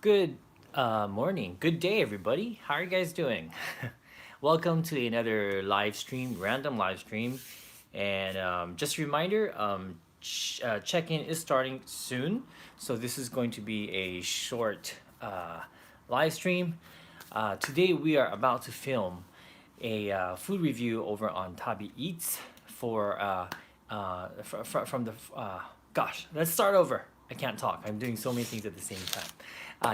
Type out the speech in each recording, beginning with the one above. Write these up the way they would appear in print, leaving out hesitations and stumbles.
Good morning, good day, everybody. How are you guys doing? Welcome to another live stream, random live stream. And just a reminder, check-in is starting soon. So this is going to be a short live stream. Today we are about to film a food review over on Tabi Eats for from the gosh. Let's start over. I can't talk. I'm doing so many things at the same time.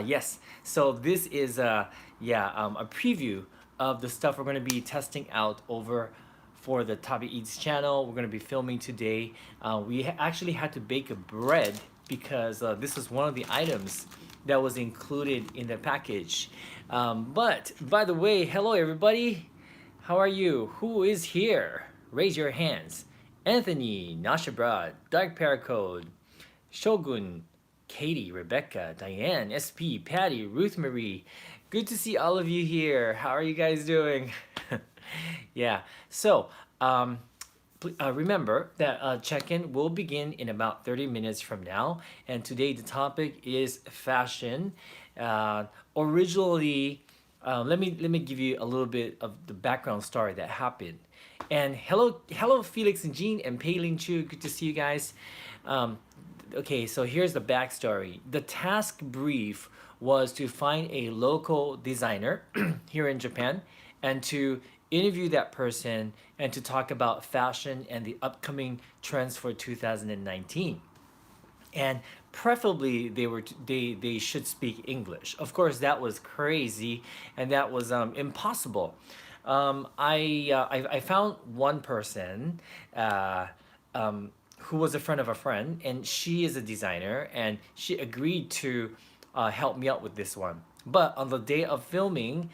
Yes. So this is a preview of the stuff we're going to be testing out over for the Tabi Eats channel. We're going to be filming today. We actually had to bake a bread because this is one of the items that was included in the package. But by the way, hello everybody. How are you? Who is here? Raise your hands. Anthony, Nashabrad, Dark Paracode, Shogun, Katie, Rebecca, Diane, SP, Patty, Ruth Marie. Good to see all of you here. How are you guys doing? Yeah, so remember that check-in will begin in about 30 minutes from now. And today the topic is fashion. Originally, let me give you a little bit of the background story that happened. And hello Felix and Jean and Paylin Chu. Good to see you guys. Um, okay, so here's the backstory. The task brief was to find a local designer here in Japan and to interview that person and to talk about fashion and the upcoming trends for 2019. And preferably they should speak English. Of course, that was crazy and that was impossible. I found one person who was a friend of a friend, and she is a designer, and she agreed to help me out with this one. But on the day of filming,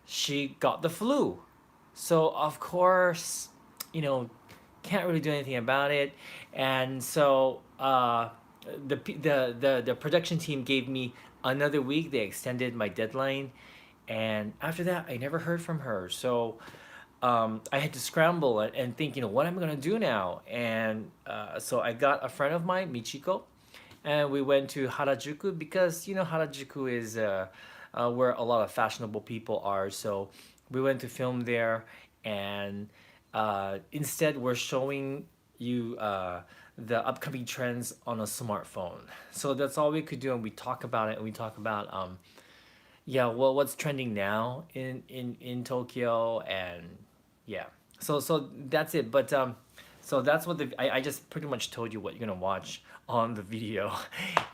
she got the flu. So of course, you know, can't really do anything about it. And so the production team gave me another week. They extended my deadline, and after that, I never heard from her. So I had to scramble and think, what am I gonna do now? And so I got a friend of mine, Michiko, and we went to Harajuku because Harajuku is where a lot of fashionable people are. So we went to film there, and instead we're showing you the upcoming trends on a smartphone. So that's all we could do, and we talk about it, and we talk about yeah, well, what's trending now in Tokyo, and yeah. So that's it. But so that's what I just pretty much told you what you're gonna watch on the video,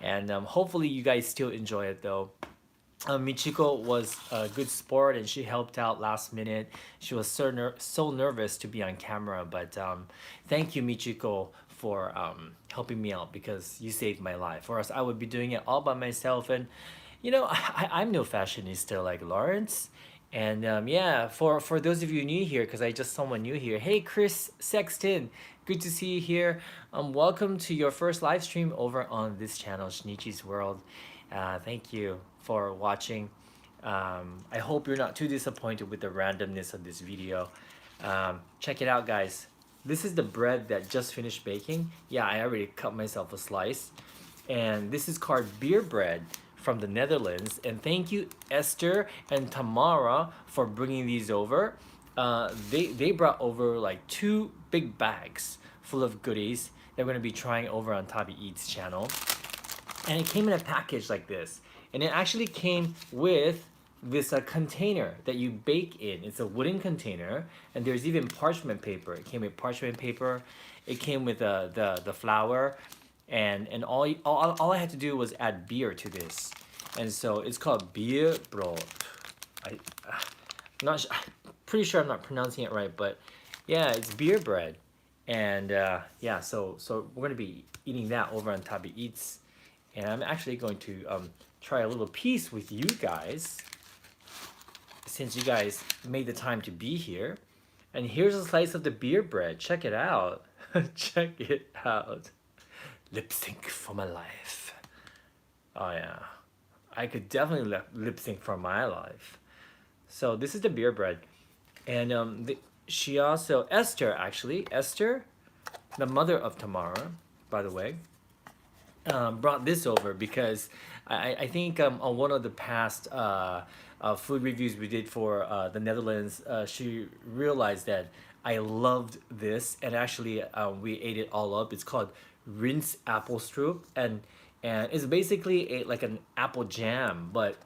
and hopefully you guys still enjoy it though. Michiko was a good sport and she helped out last minute. She was so nervous to be on camera, but thank you, Michiko, for helping me out because you saved my life. Or else I would be doing it all by myself. And I'm no fashionista like Lawrence. And yeah, for those of you new here, because I just someone new here. Hey, Chris Sexton, good to see you here. Welcome to your first live stream over on this channel, Shinichi's World. Thank you for watching. I hope you're not too disappointed with the randomness of this video. Check it out, guys. This is the bread that just finished baking. Yeah, I already cut myself a slice. And this is called beer bread from the Netherlands. And thank you, Esther and Tamara, for bringing these over. They brought over like 2 big bags full of goodies that we're gonna be trying over on Tabi Eats channel. And it came in a package like this. And it actually came with this container that you bake in. It's a wooden container, and there's even parchment paper. It came with parchment paper. It came with the flour, and all I had to do was add beer to this. And so it's called beer brot. I'm not pretty sure I'm not pronouncing it right, but yeah, it's beer bread. And yeah, so we're gonna be eating that over on Tabi Eats. And I'm actually going to try a little piece with you guys, since you guys made the time to be here. And here's a slice of the beer bread. Check it out. Check it out. Lip sync for my life. Oh yeah, I could definitely lip sync for my life. So this is the beer bread, and she also Esther, the mother of Tamara, by the way. brought this over because I think on one of the past food reviews we did for the Netherlands, she realized that I loved this, and actually we ate it all up. It's called rinse apple stroop, and it's basically like an apple jam, but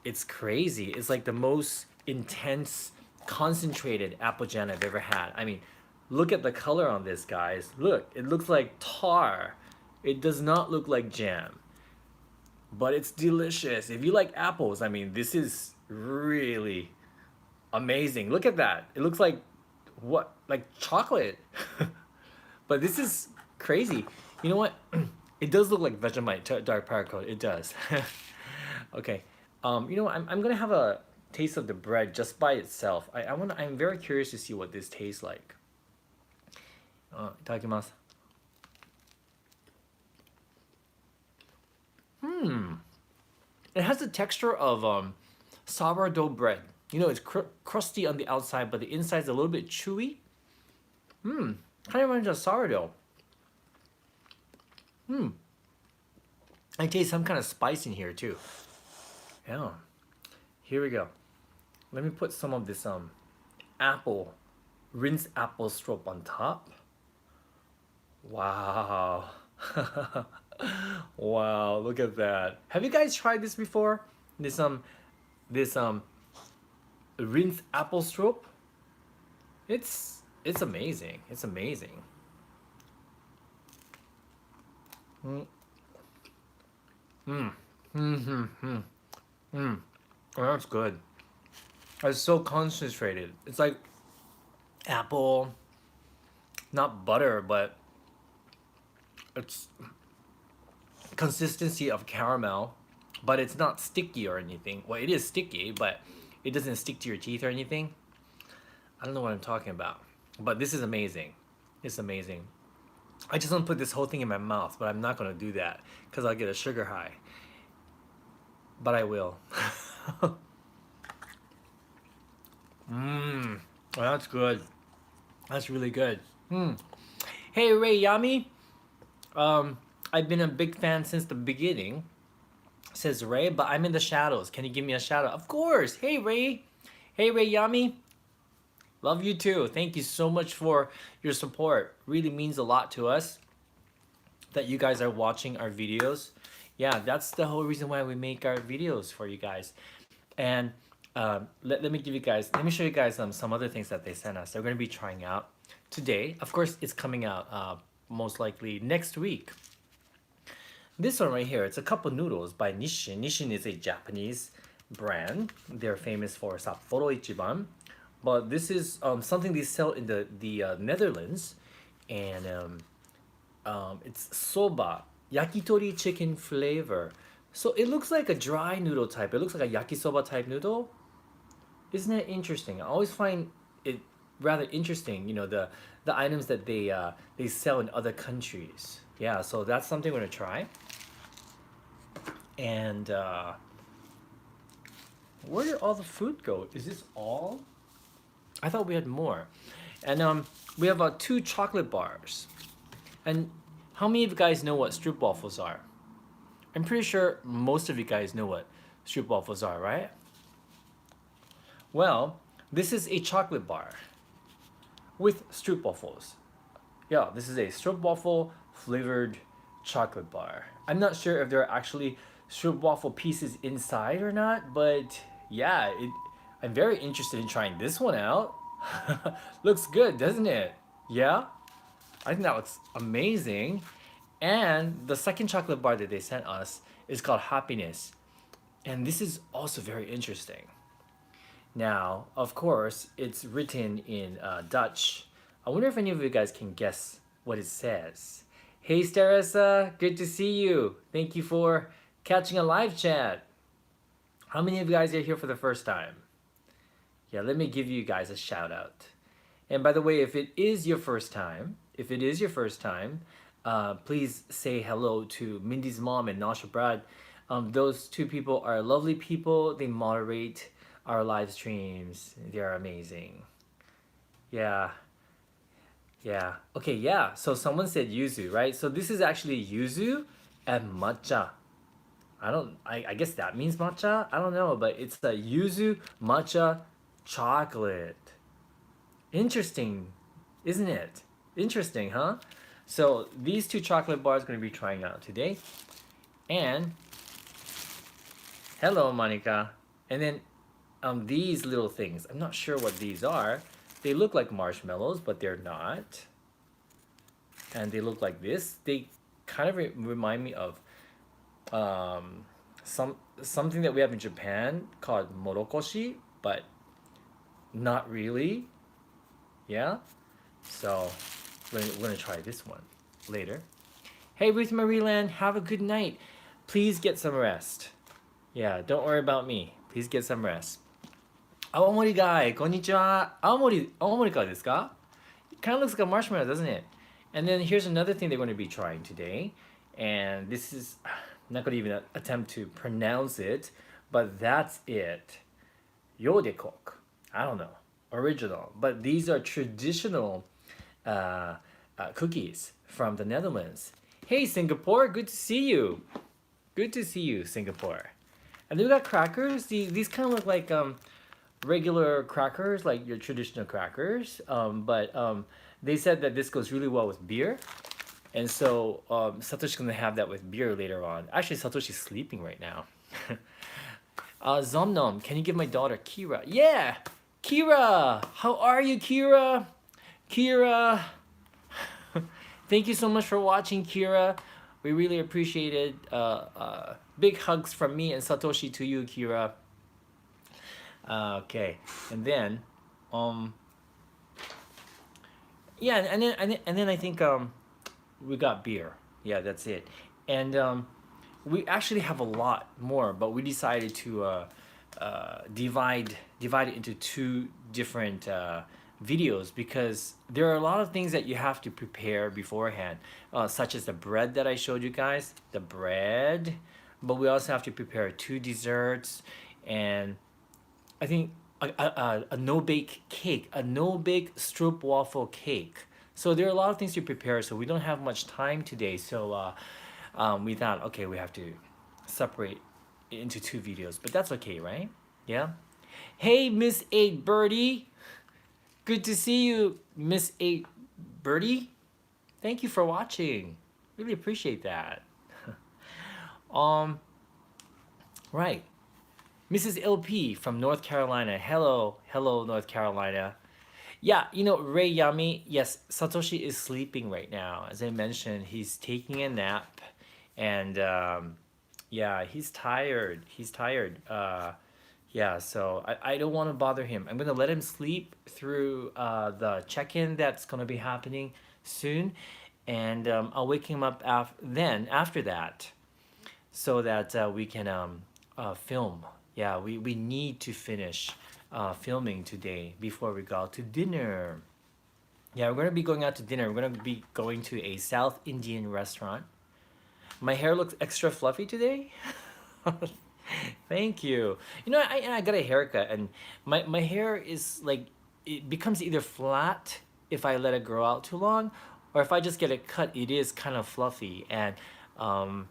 it's crazy. It's like the most intense, concentrated apple jam I've ever had. I mean, look at the color on this, guys. Look, it looks like tar. It does not look like jam, but it's delicious. If you like apples, I mean, this is really amazing. Look at that. It looks like what? Like chocolate. But this is crazy. You know what? It does look like Vegemite dark paracord. It does. Okay. You know what? I'm gonna have a taste of the bread just by itself. I'm very curious to see what this tastes like. いただきます. It has the texture of sourdough bread. You know, it's crusty on the outside, but the inside is a little bit chewy. Kind of reminds of sourdough. I taste some kind of spice in here too. Yeah. Here we go. Let me put some of this apple, rinse apple strop on top. Wow. Wow, look at that. Have you guys tried this before? This rinse apple strop? It's amazing. It's amazing. Oh, that's good. It's so concentrated. It's like apple, not butter, but it's consistency of caramel, but it's not sticky or anything. Well, it is sticky, but it doesn't stick to your teeth or anything. I don't know what I'm talking about, but this is amazing. It's amazing. I just want to put this whole thing in my mouth, but I'm not going to do that because I'll get a sugar high. But I will. Oh, that's good. That's really good. Hey, Ray Yami. I've been a big fan since the beginning, says Ray, but I'm in the shadows. Can you give me a shout out? Of course. Hey, Ray. Hey, Ray Yami. Love you too. Thank you so much for your support. Really means a lot to us that you guys are watching our videos. Yeah, that's the whole reason why we make our videos for you guys. And let me show you guys some other things that they sent us. They're going to be trying out today. Of course, it's coming out most likely next week. This one right here, it's a cup of noodles by Nissin. Nissin is a Japanese brand. They're famous for Sapporo Ichiban. But this is something they sell in the Netherlands. And it's soba, yakitori chicken flavor. So it looks like a dry noodle type. It looks like a yakisoba type noodle. Isn't that interesting? I always find it rather interesting, you know, the items that they sell in other countries. Yeah, so that's something we're gonna try. And where did all the food go? Is this all? I thought we had more. And we have 2 chocolate bars. And how many of you guys know what stroop waffles are? I'm pretty sure most of you guys know what stroop waffles are, right? Well, this is a chocolate bar with stroop waffles. Yeah, this is a stroop waffle flavored chocolate bar. I'm not sure if there are actually stroop waffle pieces inside or not, but yeah, I'm very interested in trying this one out. Looks good, doesn't it? Yeah? I think that looks amazing. And the second chocolate bar that they sent us is called Happiness. And this is also very interesting. Now, of course, it's written in Dutch. I wonder if any of you guys can guess what it says. Hey, Staressa, good to see you. Thank you for catching a live chat. How many of you guys are here for the first time? Yeah, let me give you guys a shout out. And by the way, if it is your first time, please say hello to Mindy's mom and Nasha Brad. Those 2 people are lovely people. They moderate our live streams. They are amazing. Yeah. Okay, yeah. So someone said yuzu, right? So this is actually yuzu. and matcha. I guess that means matcha. I don't know, but it's a yuzu matcha chocolate. Interesting, isn't it? Interesting, huh? So these two chocolate bars I'm going to be trying out today. And hello, Monica. And then these little things. I'm not sure what these are. They look like marshmallows, but they're not. And they look like this. They kind of remind me of um, something that we have in Japan called morokoshi, but not really. Yeah. So we're gonna try this one later. Hey, Ruth Marie Land, have a good night. Please get some rest. Yeah, don't worry about me. Please get some rest. 青森 guy, konnichiwa. 青森 からですか? It kind of looks like a marshmallow, doesn't it? And then here's another thing they're going to be trying today. And this is, I'm not going to even attempt to pronounce it, but that's it. Yodekok. I don't know. Original. But these are traditional cookies from the Netherlands. Hey, Singapore, good to see you. Good to see you, Singapore. And we got crackers. These kind of look like regular crackers, like your traditional crackers. But they said that this goes really well with beer. And so Satoshi's going to have that with beer later on. Actually, Satoshi's sleeping right now. Zomnom, can you give my daughter Kira? Yeah! Kira! How are you, Kira? Kira! Thank you so much for watching, Kira. We really appreciate it. Big hugs from me and Satoshi to you, Kira. Okay, and then, yeah, and then I think we got beer. Yeah, that's it. And we actually have a lot more, but we decided to divide it into two different videos because there are a lot of things that you have to prepare beforehand, such as the bread that I showed you guys, the bread, but we also have to prepare two desserts, and I think a no-bake cake, a no-bake stroopwafel cake. So there are a lot of things to prepare, so we don't have much time today. So we thought, okay, we have to separate into two videos, but that's okay, right? Yeah. Hey, Miss 8 Birdie. Good to see you, Miss 8 Birdie. Thank you for watching. Really appreciate that. um, right. Mrs. LP from North Carolina. Hello, hello, North Carolina. Yeah, you know, Ray Yami, yes, Satoshi is sleeping right now. As I mentioned, he's taking a nap. And yeah, he's tired. He's tired. Yeah, so I don't want to bother him. I'm going to let him sleep through the check-in that's going to be happening soon. And I'll wake him up after that so that we can film. Yeah, we need to finish filming today before we go out to dinner. Yeah, we're going to be going out to dinner. We're going to be going to a South Indian restaurant. My hair looks extra fluffy today. Thank you. You know, I got a haircut, and my hair is like, it becomes either flat if I let it grow out too long, or if I just get it cut, it is kind of fluffy. And um,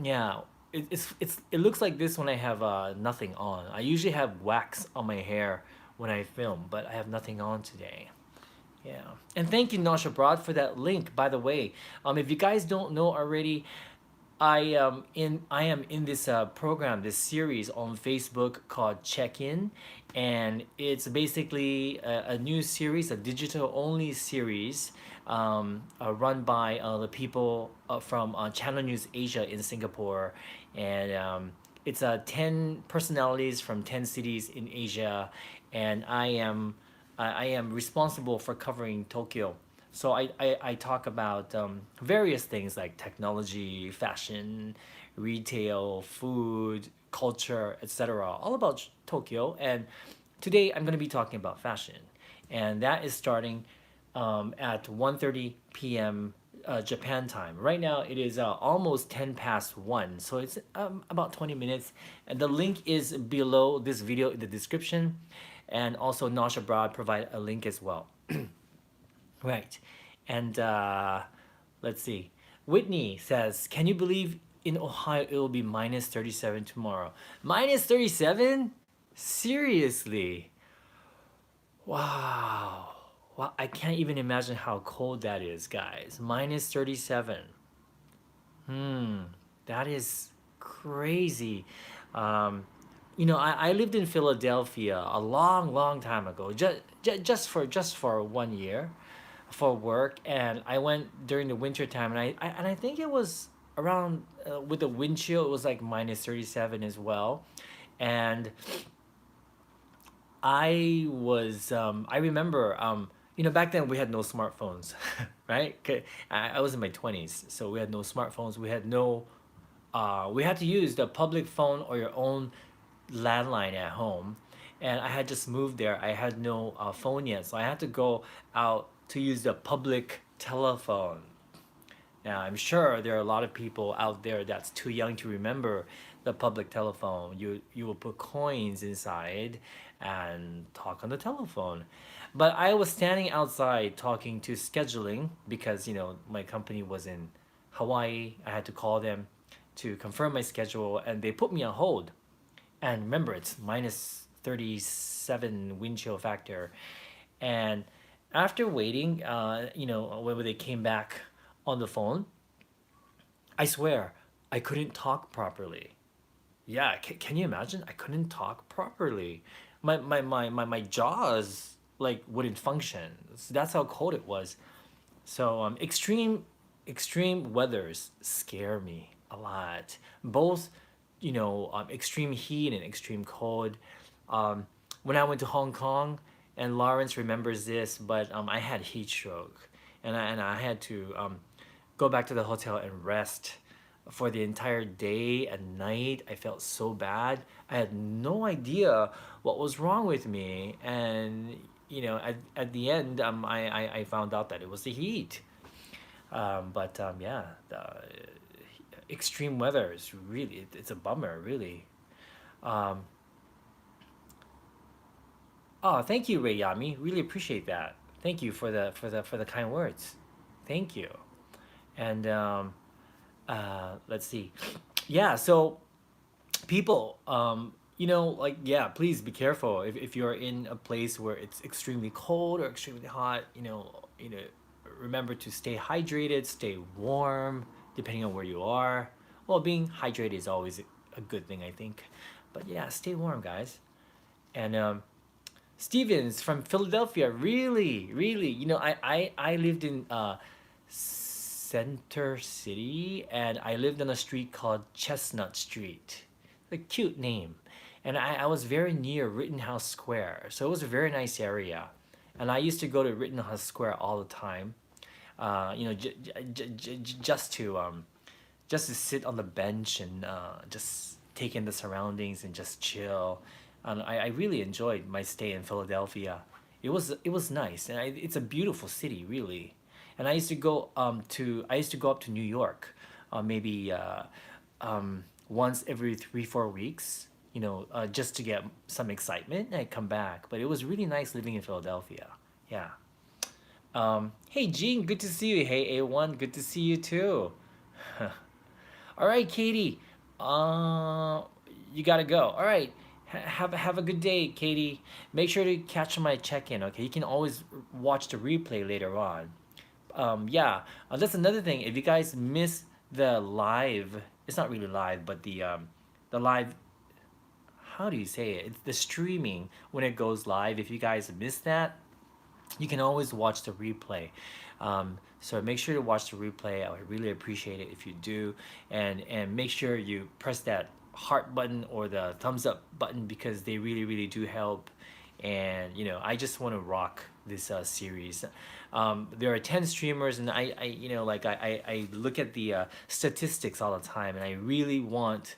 yeah, it looks like this when I have nothing on. I usually have wax on my hair when I film, but I have nothing on today. Yeah, and thank you, Nasha Broad, for that link. By the way, if you guys don't know already, I am in this program, this series on Facebook called Check In, and it's basically a new series, a digital only series, run by the people from Channel News Asia in Singapore, and it's 10 personalities from 10 cities in Asia, and I am responsible for covering Tokyo. So I talk about various things like technology, fashion, retail, food, culture, etc. All about Tokyo. And today I'm going to be talking about fashion. And that is starting at 1:30 p.m. Japan time. Right now it is almost 10 past 1. So it's about 20 minutes. And the link is below this video in the description. And also Nasha Broad provide a link as well. Right. And let's see. Whitney says, "Can you believe in Ohio it will be minus 37 tomorrow?" Minus 37? Seriously? Wow. Wow, I can't even imagine how cold that is, guys. Minus 37. Hmm, that is crazy. Um, I lived in Philadelphia a long, long time ago, just for 1 year, for work, and I went during the winter time, and I think it was around with the wind chill, it was like minus 37 as well, and I remember, back then we had no smartphones, right? I was in my 20s, so we had no smartphones. We had to use the public phone or your own landline at home. And I had just moved there. I had no phone yet, so I had to go out to use the public telephone. Now, I'm sure there are a lot of people out there that's too young to remember the public telephone. You will put coins inside and talk on the telephone. But I was standing outside talking to scheduling because, my company was in Hawaii. I had to call them to confirm my schedule, and they put me on hold. And remember, it's minus 37 wind chill factor. And after waiting, when they came back on the phone, I swear, I couldn't talk properly. Yeah, can you imagine? I couldn't talk properly. My jaws like wouldn't function. So that's how cold it was. So extreme weathers scare me a lot. Both, extreme heat and extreme cold. Um, when I went to Hong Kong, and Lawrence remembers this, but I had heat stroke, and I had to go back to the hotel and rest for the entire day and night. I felt so bad. I had no idea what was wrong with me, and at the end, I found out that it was the heat. But yeah, the extreme weather is really, it's a bummer, really. Um, oh, thank you, Rayami. Really appreciate that. Thank you for the kind words. Thank you. And let's see. Yeah, so people, like, yeah, please be careful if you're in a place where it's extremely cold or extremely hot. Remember to stay hydrated, stay warm, depending on where you are. Well, being hydrated is always a good thing, I think. But yeah, stay warm, guys. And Stevens from Philadelphia, really, really. I lived in Center City, and I lived on a street called Chestnut Street. A cute name. And I was very near Rittenhouse Square, so it was a very nice area. And I used to go to Rittenhouse Square all the time, just to sit on the bench and just take in the surroundings and just chill. And I really enjoyed my stay in Philadelphia. It was nice, and it's a beautiful city, really. And I used to go up to New York, maybe once every 3 4 weeks, just to get some excitement, and I come back. But it was really nice living in Philadelphia. Yeah. Hey Gene, good to see you. Hey A1, good to see you too. All right, Katie. Uh, you gotta go. All right. Have a good day, Katie. Make sure to catch my check-in. Okay, you can always watch the replay later on. Yeah, that's another thing. If you guys miss the live, it's not really live, but the live. How do you say it? It's the streaming when it goes live. If you guys miss that, you can always watch the replay. So make sure to watch the replay. I would really appreciate it if you do, and make sure you press that heart button or the thumbs up button because they really really do help. And I just want to rock this series. There are 10 streamers, and I look at the statistics all the time, and I really want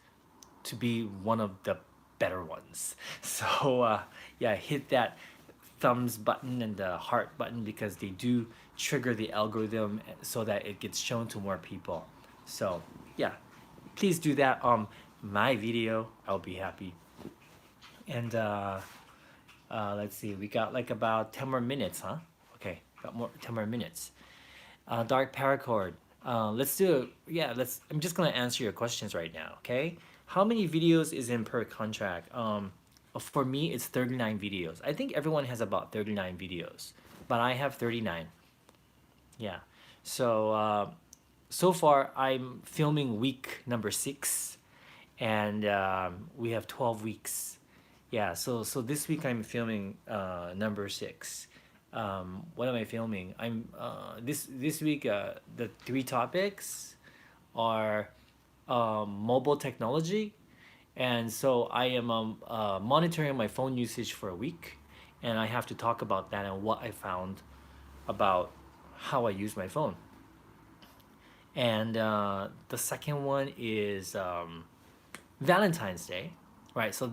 to be one of the better ones. So yeah, hit that thumbs button and the heart button because they do trigger the algorithm so that it gets shown to more people. So yeah, please do that on my video. I'll be happy. And let's see, we got like about 10 more minutes, huh? Okay, got more 10 more minutes. Dark Paracord. Let's do it. Yeah, let's. I'm just gonna answer your questions right now. Okay. How many videos is in per contract? For me, it's 39 videos. I think everyone has about 39 videos, but I have 39. Yeah. So so far, I'm filming week number 6, and we have 12 weeks. Yeah. So this week I'm filming number 6. What am I filming? I'm this week. The three topics are mobile technology, and so I am monitoring my phone usage for a week, and I have to talk about that and what I found about how I use my phone. And the second one is Valentine's Day, right? So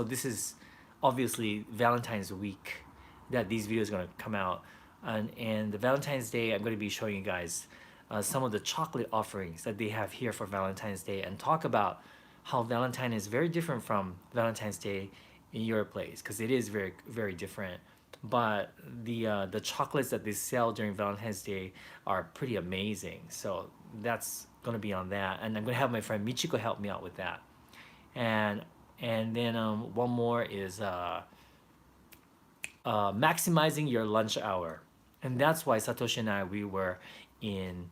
this is obviously Valentine's week that these videos are gonna come out, and the Valentine's Day I'm gonna be showing you guys some of the chocolate offerings that they have here for Valentine's Day, and talk about how Valentine is very different from Valentine's Day in your place, because it is very different. But the chocolates that they sell during Valentine's Day are pretty amazing. So that's gonna be on that, and I'm gonna have my friend Michiko help me out with that. And and then one more is maximizing your lunch hour, and that's why Satoshi and I, we were in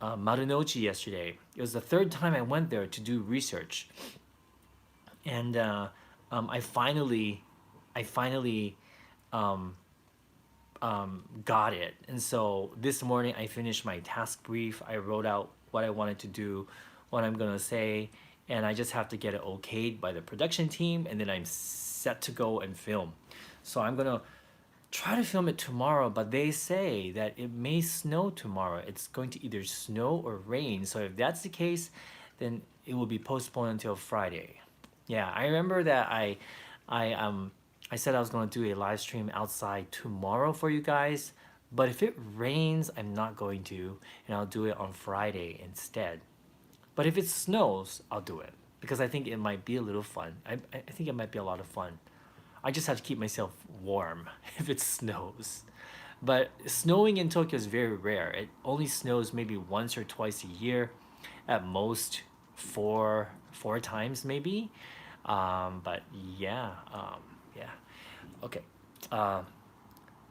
Marunouchi yesterday. It was the third time I went there to do research, and I finally um, got it. And so this morning I finished my task brief. I wrote out what I wanted to do, what I'm gonna say, and I just have to get it okayed by the production team, and then I'm set to go and film. So I'm gonna try to film it tomorrow, but they say that it may snow tomorrow. It's going to either snow or rain. So if that's the case, then it will be postponed until Friday. Yeah, I remember that I I said I was going to do a live stream outside tomorrow for you guys, but if it rains, I'm not going to, and I'll do it on Friday instead. But if it snows, I'll do it because I think it might be a little fun. I think it might be a lot of fun. I just have to keep myself warm if it snows. But snowing in Tokyo is very rare. It only snows maybe once or twice a year, at most four times maybe. But yeah, yeah. Okay. Uh,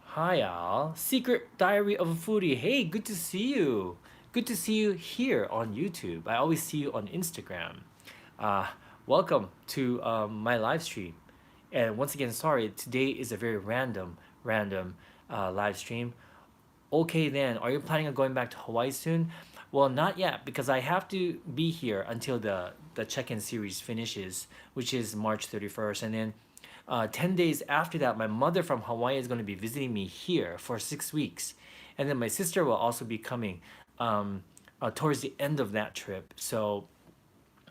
Hi Al, Secret Diary of a Foodie. Hey, good to see you. Good to see you here on YouTube. I always see you on Instagram. Uh, Welcome to my live stream. And once again, sorry, today is a very random live stream. Okay, then, are you planning on going back to Hawaii soon? Well, not yet, because I have to be here until the check-in series finishes, which is March 31st. And then 10 days after that, my mother from Hawaii is going to be visiting me here for 6 weeks. And then my sister will also be coming towards the end of that trip. So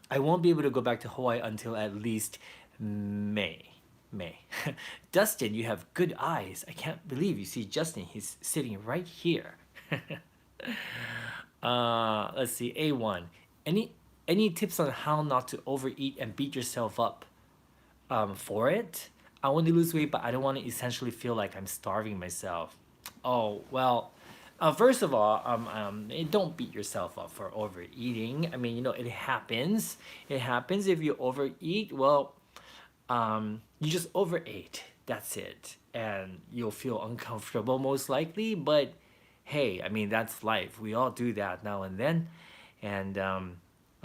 I won't be able to go back to Hawaii until at least May. May. Dustin, you have good eyes. I can't believe you see Justin. He's sitting right here. Let's see. A1. Any any tips on how not to overeat and beat yourself up for it? I want to lose weight, but I don't want to essentially feel like I'm starving myself. Oh, well, first of all, don't beat yourself up for overeating. I mean, it happens. It happens if you overeat. Well, you just overate. That's it. And you'll feel uncomfortable most likely, but hey, I mean, that's life. We all do that now and then. And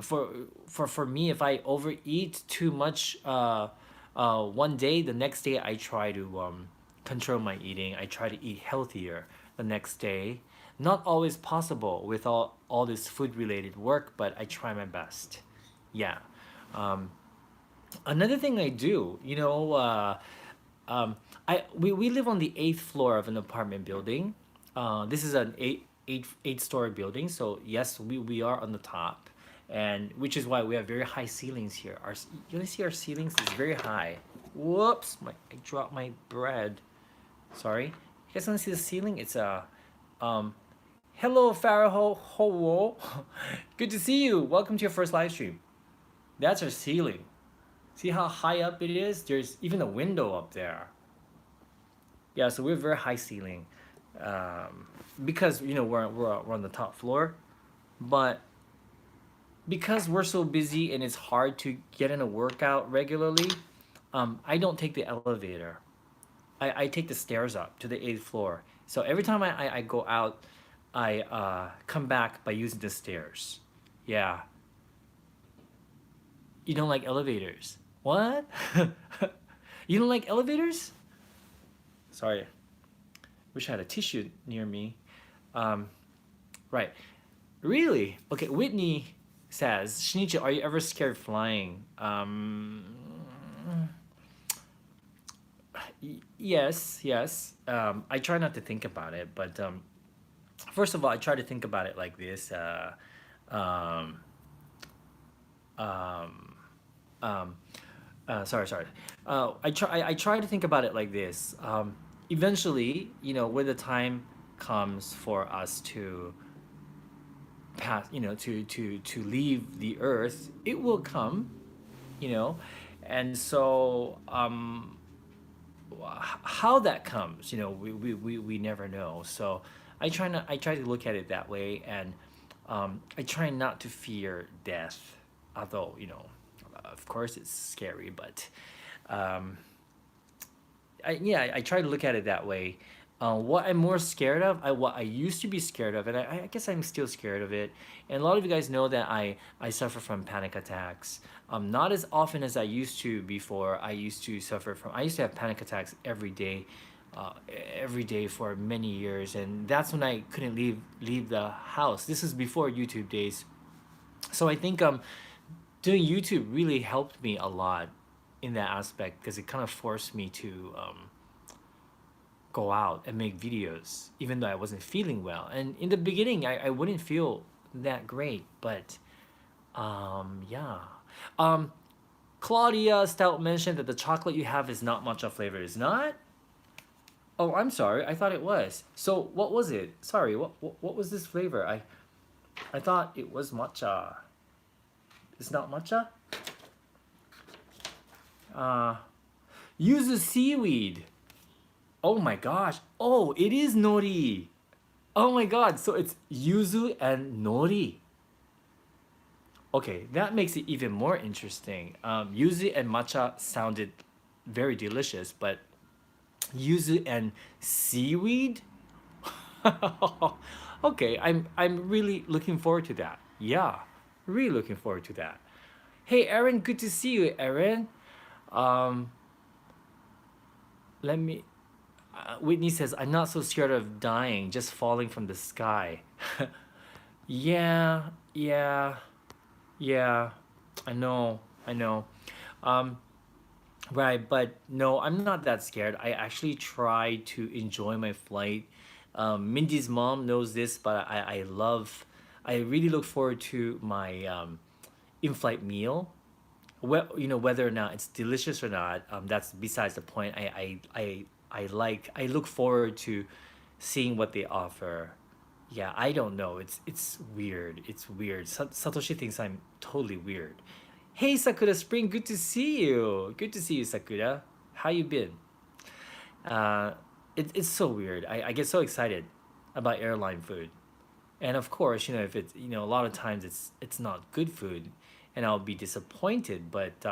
for for me, if I overeat too much one day, the next day I try to control my eating. I try to eat healthier the next day. Not always possible with all this food related work, but I try my best. Yeah. Um, Another thing I do, we live on the eighth floor of an apartment building. This is an eight story building, so yes, we are on the top, and which is why we have very high ceilings here. You guys see our ceilings is very high. Whoops, I dropped my bread. Sorry. You guys want to see the ceiling? It's a um. Hello, Faraho Ho. Good to see you. Welcome to your first live stream. That's our ceiling. See how high up it is? There's even a window up there. Yeah, so we're very high ceiling, because we're on the top floor. But because we're so busy and it's hard to get in a workout regularly, I don't take the elevator. I take the stairs up to the eighth floor. So every time I go out, I come back by using the stairs. Yeah. You don't like elevators? What? You don't like elevators? Sorry. Wish I had a tissue near me. Um, right. Really? Okay, Whitney says, Shinichi, are you ever scared flying? Yes, yes. I try not to think about it, but first of all, I try to think about it like this. Um, um, um, sorry. I try to think about it like this. Eventually, when the time comes for us to pass, to leave the earth, it will come, you know, and so how that comes, we never know. So I try to look at it that way, and I try not to fear death, although of course it's scary, but um, I try to look at it that way. What I'm more scared of, what I used to be scared of, and I guess I'm still scared of it. And a lot of you guys know that I suffer from panic attacks. Not as often as I used to before. I used to have panic attacks uh, every day for many years, and that's when I couldn't leave the house. This is before YouTube days, so I think doing YouTube really helped me a lot in that aspect because it kind of forced me to go out and make videos, even though I wasn't feeling well. And in the beginning, I wouldn't feel that great, but yeah. Um, Claudia Stout mentioned that the chocolate you have is not matcha flavor. Is not? Oh, I'm sorry. I thought it was. So what was it? Sorry. What was this flavor? I thought it was matcha. It's not matcha. Uh, Yuzu seaweed. Oh my gosh. Oh, it is nori. Oh my god. So it's yuzu and nori. Okay, that makes it even more interesting. Yuzu and matcha sounded very delicious, but yuzu and seaweed? Okay, I'm really looking forward to that. Yeah, really looking forward to that. Hey, Aaron, good to see you, Aaron. Um, let me. Whitney says, "I'm not so scared of dying, just falling from the sky." Yeah, yeah, yeah. I know. Um, right, but no, I'm not that scared. I actually try to enjoy my flight. Mindy's mom knows this, but I really look forward to my in-flight meal. Whether or not it's delicious or not, that's besides the point. I look forward to seeing what they offer. Yeah, I don't know. It's weird. It's weird. Satoshi thinks I'm totally weird. Hey Sakura Spring, good to see you. Good to see you, Sakura. How you been? Uh, it's so weird. I get so excited about airline food, and of course, if it's a lot of times it's not good food, and I'll be disappointed. But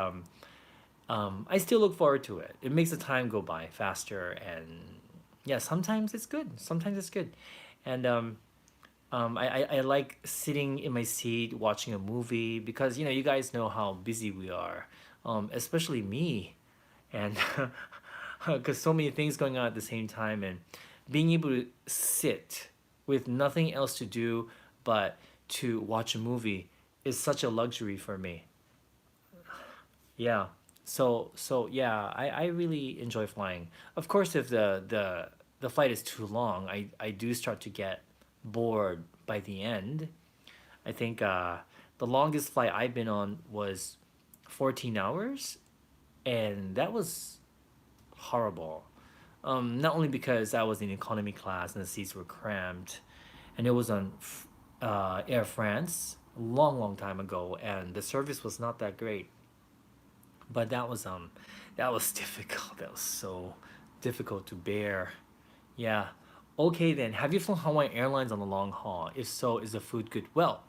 I still look forward to it. It makes the time go by faster, and yeah, sometimes it's good. Sometimes it's good, and I like sitting in my seat watching a movie because you guys know how busy we are, especially me, and because so many things going on at the same time, and being able to sit with nothing else to do but to watch a movie is such a luxury for me. Yeah. So yeah, I really enjoy flying. Of course, if the flight is too long, I do start to get bored by the end. I think the longest flight I've been on was 14 hours, and that was horrible. Not only because I was in economy class and the seats were cramped, and it was on Air France a long, long time ago, and the service was not that great. But that was difficult. That was so difficult to bear. Yeah. Okay then. Have you flown Hawaiian Airlines on the long haul? If so, is the food good? Well,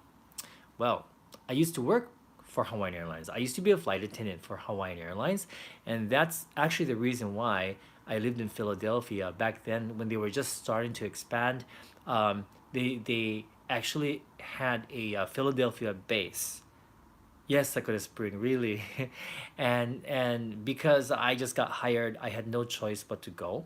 Well, I used to work for Hawaiian Airlines. I used to be a flight attendant for Hawaiian Airlines, and that's actually the reason why I lived in Philadelphia back then when they were just starting to expand. They actually had a Philadelphia base. Yes, Sakura Spring, really. And because I just got hired, I had no choice but to go.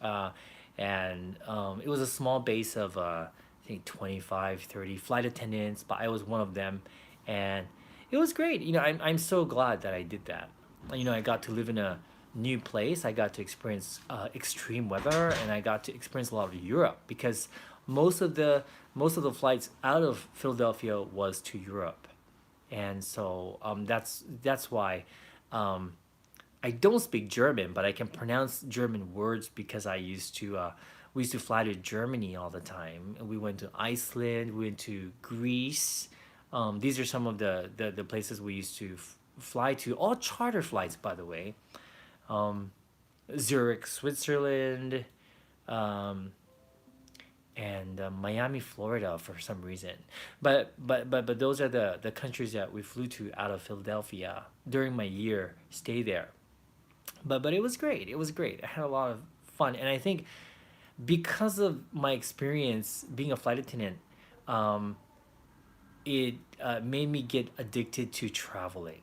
Uh, and it was a small base of I think 25, 30 flight attendants, but I was one of them. And it was great. I'm so glad that I did that. I got to live in a new place. I got to experience extreme weather, and I got to experience a lot of Europe because most of the most of the flights out of Philadelphia was to Europe. And so that's why um, I don't speak German, but I can pronounce German words because we used to fly to Germany all the time. We went to Iceland, we went to Greece. These are some of the places we used to fly to, all charter flights, by the way. Um, Zurich, Switzerland, um, and Miami, Florida, for some reason. But those are the countries that we flew to out of Philadelphia during my year stay there. But it was great. It was great. I had a lot of fun, and I think because of my experience being a flight attendant, um, it made me get addicted to traveling.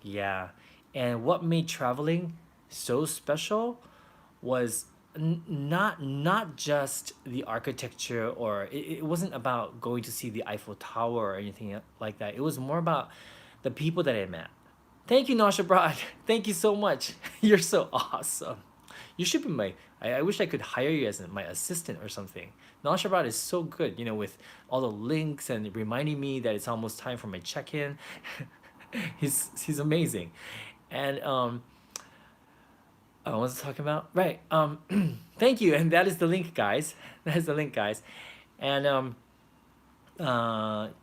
Yeah, and what made traveling so special was not just the architecture, or it wasn't about going to see the Eiffel Tower or anything like that. It was more about the people that I met. Thank you, Nasha Broad. Thank you so much. You're so awesome. You should be I wish I could hire you as my assistant or something. Nasha Broad is so good, with all the links and reminding me that it's almost time for my check-in. He's amazing. And what was I talking about? Right. Thank you. And that is the link, guys. That is the link, guys. And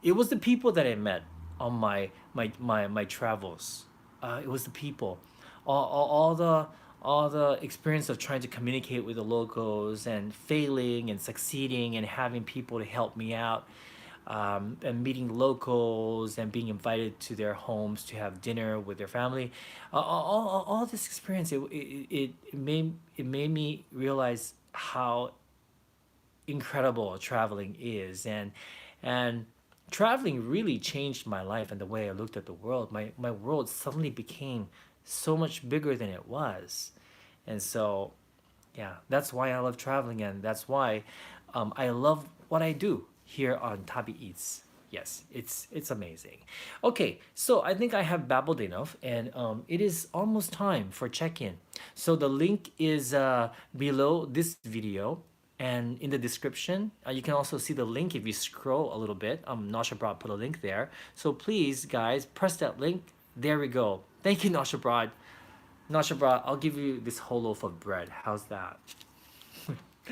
it was the people that I met on my travels. It was the people, all the experience of trying to communicate with the locals and failing and succeeding and having people to help me out, and meeting locals and being invited to their homes to have dinner with their family. All this experience, it made me realize how incredible traveling is, and traveling really changed my life and the way I looked at the world. My world suddenly became so much bigger than it was. And so yeah, that's why I love traveling, and that's why I love what I do here on Tabi Eats. Yes, it's amazing. Okay, so I think I have babbled enough, and it is almost time for check-in. So the link is below this video and in the description. You can also see the link if you scroll a little bit. Nasha Broad put a link there. So please, guys, press that link. There we go. Thank you, Nasha Broad. I'll give you this whole loaf of bread. How's that?